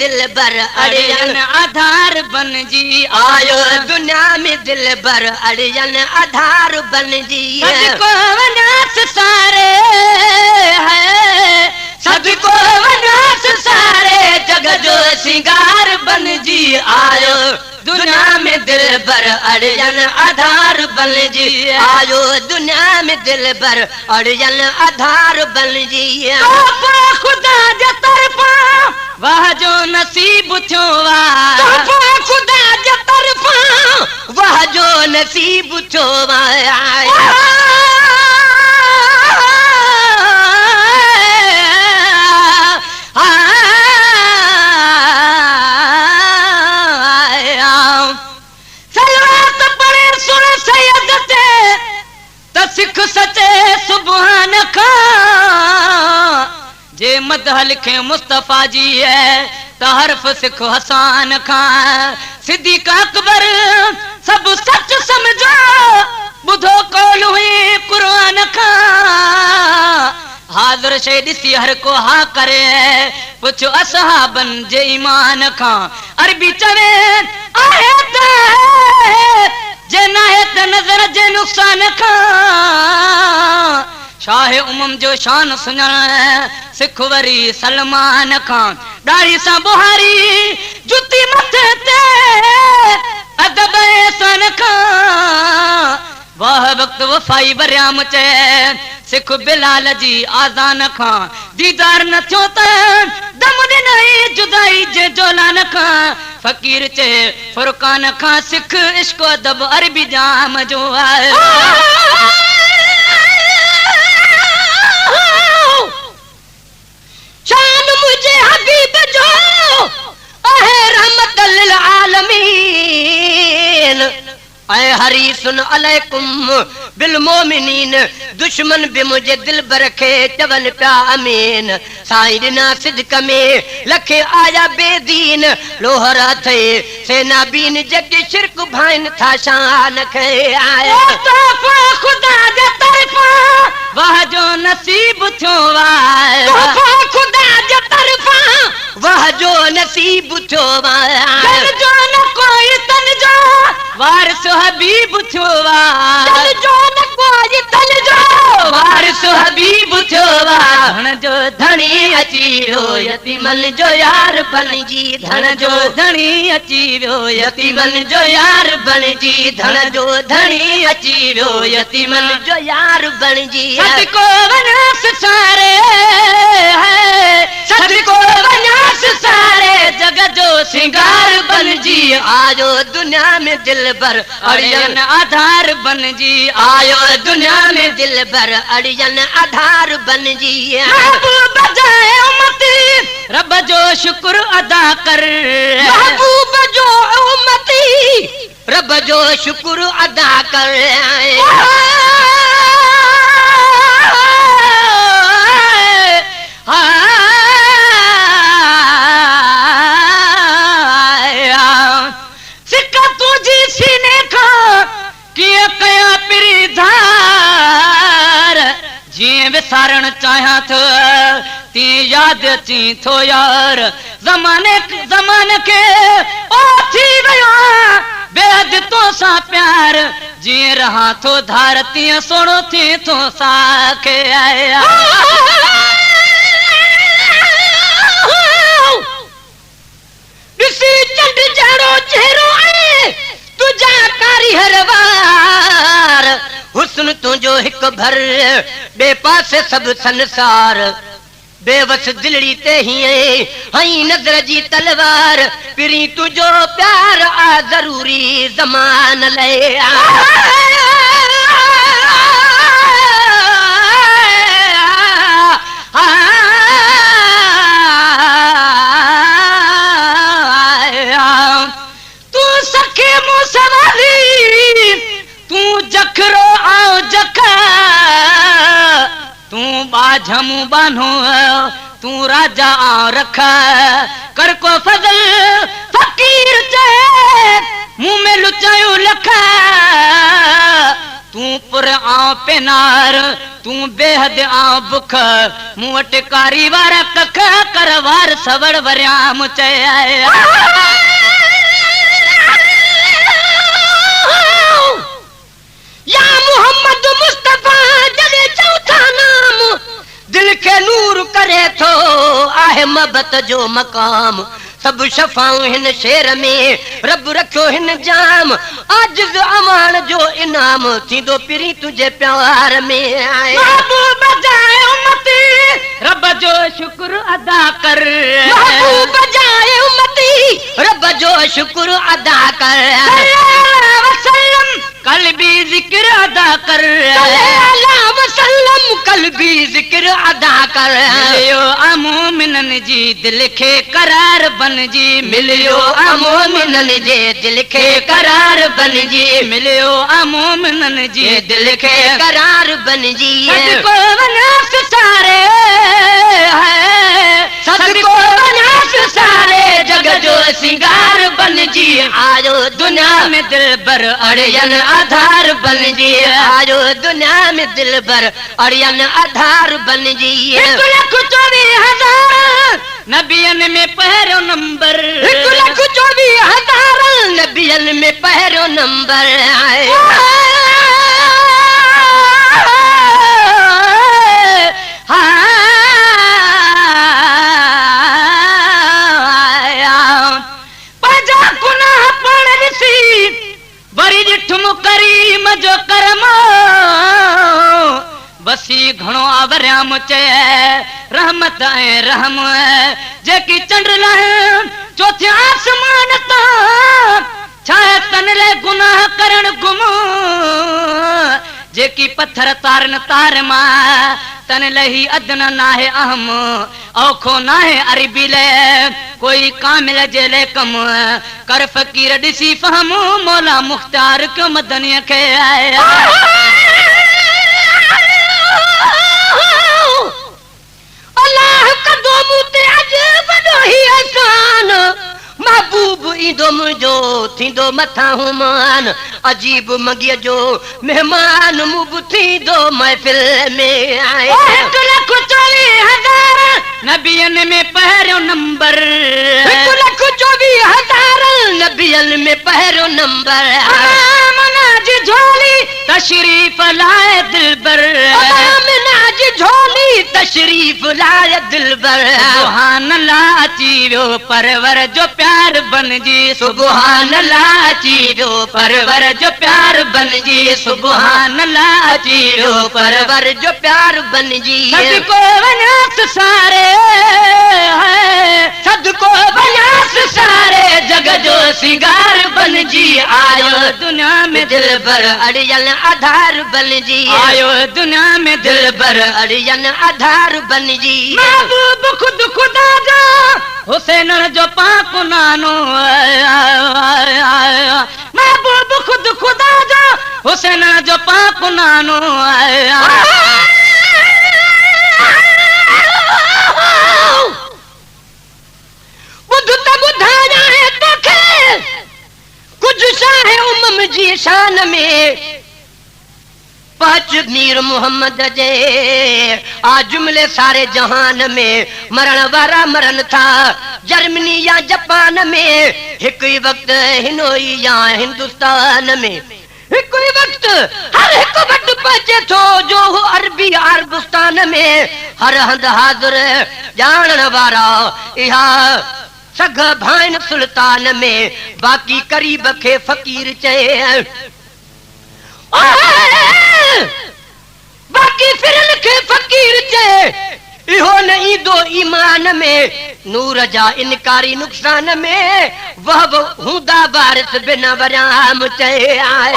दिल बर अड़ियन आधार बन जी आयो दुनिया में दिल बर अड़ियन आधार बन जी सबको वनास सारे है सबको वनास सारे जग जो सिंगार बन जी आयो दुनिया में दिल बर अड़ियन आधार बन जी आयो दुनिया में दिल बर अड़ियन आधार बन जी खुदा जे तरफा वाह जो नसीब थियो वाह खुदा जे तरफा वाह जो नसीब थियो सिख सचे सुबहान खां जे मदह लिखे मुस्तफा जी है त हर्फ सिख हसान खां सिद्दीक़ अकबर सब सच समझो बुधो कौल हुई कुरान खां हाज़िर शे दिसी हर को हा करे पुछ असहाबन जे ईमान खां अरबी चवे आयत जे नायत नजर जे नुक़सान खां शाह उमम जो शान सुञाण सिख वरी सलमान खां ॾाढ़ी सां बुहारी जुती मथे ते अदब एहसान खां वाह वक्त वफ़ाई बरियाम चे सिख बिलाल जी आज़ान खां दीदार न थियो त दम ॾिनई जुदाई जे जोलान खां फकीर चे फुरकान खां सिख इश्क अदब अरबी जाम जो आहे शान मुझे हबीब जो आहे रहमत लिल आलमीन ऐ हरीसुन अलैकुम बिल मोमिनीन दुश्मन भी मुझे दिल बर खे चवन पिया अमीन साईं ॾिना सिदक में लखे आया बेदीन लोहरा थे सेना बीन जग शिरक भाइन था शान खे आया तोहफा खुदा जे तरफा वाह जो नसीब थियो तोहफा खुदा जे तरफा वाह जो नसीब थियो तन जो न कोई तन जो वारिस हबीब थियो तन जो न कोई तन जो वारिस हबीब थियो धन जो धणी अची वियो यतीमन जो यार बन जी धन जो धणी अची वियो यतीमन जो यार बन जी धन जो धणी अची वियो यतीमन जो यार बन जी सदको वनास सारे है सदको वनास सारे जग जो सिंगार बन जी आयो दुनिया में दिल बर अड़ियन आधार बन जी आयो दुनिया में दिल बर अड़ियन आधार बन जी महबूब जाए उम्मती रब जो शुक्र अदा कर महबूब जो उम्मती रब जो शुक्र अदा कर सिक्का तुझी सीने का किया कया पिरी धार जी विसारण चाहा थो ती याद अची थो यार ज़माने के ओ थी वियो बेहद तो सा प्यार जी रहा थो धार तीअं सोणो थी थो साखे आया ॾिसी चंड जहिड़ो चेहरो आहे तुझा कारी हर वार हुस्न तुंहिंजो हिकु भर ॿिए पासे सभु संसार बेवस दिलड़ी ते हीअं हई नज़र जी तलवार पिरी तुंहिंजो प्यार आ ज़रूरी ज़मान लए तू सखे मुसवाली तू जखरो आओ जखा तू बाझमू बानो तू राजा आ रखा कर को फजल फकीर चे मुंह में लुचायो लखा तू पुर आ आऊं पेनार तूं बेहद आऊं बुख मूं वटि कारी वारा कख कर वार सवड़ वरियाम चए या मोहम्मद मुस्तफा जॾहिं चऊं था नाम दिल खे नूर करे थो आहे महबत जो मक़ाम सब शफ़ाऊं हिन शेर में रब रखियो हिन जाम आजिज़ अमान जो इनाम थींदो पिरी तुंहिंजे प्यार में आए महबूब जाए उम्मती रब जो शुक्र अदा कर महबूब जाए उम्मती रब जो शुक्र अदा कर वसल्लम कल भी जिक्र अदा कर वसल्लम कल भी जिक्र अदा कर मिलियो अमोमिनन जी दिल खे करार बन जी मिलियो अमोमिनन जे दिल खे करार बन जी मिलियो अमोमिनन जी दिल खे करार बन जी सदको वनास सारे है सदको वनास सारे जग जो सिंगार बन जी आयो दुनिया में दिल बर अड़ियन आधार बन जी आयो दुनिया में दिल बर अड़ियन आधार बन जी 1,24,000 नबियन में पहिरियों नंबर 1,24,000 नबियन में पहिरियों नंबर आए करीम जो करम बसी घणो आवरियाम चए रहमत ऐं रहम जेकी चंड लहे चौथे आसमान तां छाए तन ले गुनाह करण गुम जेकी पत्थर तारन तार मां तन लही अदन नाहे अहम औखो नाहे अरबी ले कोई कामिल जे ले कम कर फकीर ॾिसी फहम मौला मुख्तार क्यों मदनीअ खे अल्लाह कदो मूं ते अॼु वॾो ई अहसान महबूब ईंदो मुंहिंजो थींदो मथां हुमान अजीब मॻीअ जो मेहमान मूं बि थींदो महफ़िल में आए 1,24,000 नबियन में पहिरियों नंबर 1,24,000 नबियन में पहिरियों नंबर आमना जी झोली तशरीफ लाए दिलबर आमना जी झोली तशरीफ लाए दिलबर सुभान अल्लाह अची वियो परवर जो प्यार बन जी सुभान अल्लाह अची वियो परवर जो प्यार बन जी सुभान अल्लाह अची वियो परवर जो प्यार बन जी सदको वनास सारे सदको वनास सारे जग जो सिंगार बन जी आयो दुनिया में दिल भर अड़ियल आधार बन जी आयो दुनिया में दिल भर अड़ियल आधार बन जी महबूब खुद खुदा जा हुसैन जो पाक नानो महबूब खुद खुदा जा हुसैन जो पाक नानो बुध त ॿुधाया है तोखे कुछ शाहे उमम जी शान में पांच मीर मोहम्मद जे आ जुमले सारे जहान में मरण वारा मरन था जर्मनी या जापान में एक ही वक्त हिनोई या हिंदुस्तान में एक ही वक्त हर एक वक्त पहुंचे थो जो अरबी अरबस्तान में हर हंध हाज़िर जानण वारा इहा सग भाइन सुल्तान में बाकी करीब के फकीर चए बाकी फिरन के फकीर चए इहो न ईंदो ईमान में नूर जा इनकारी नुक़सान में वह हूंदा बारिश बिना वराम चए आए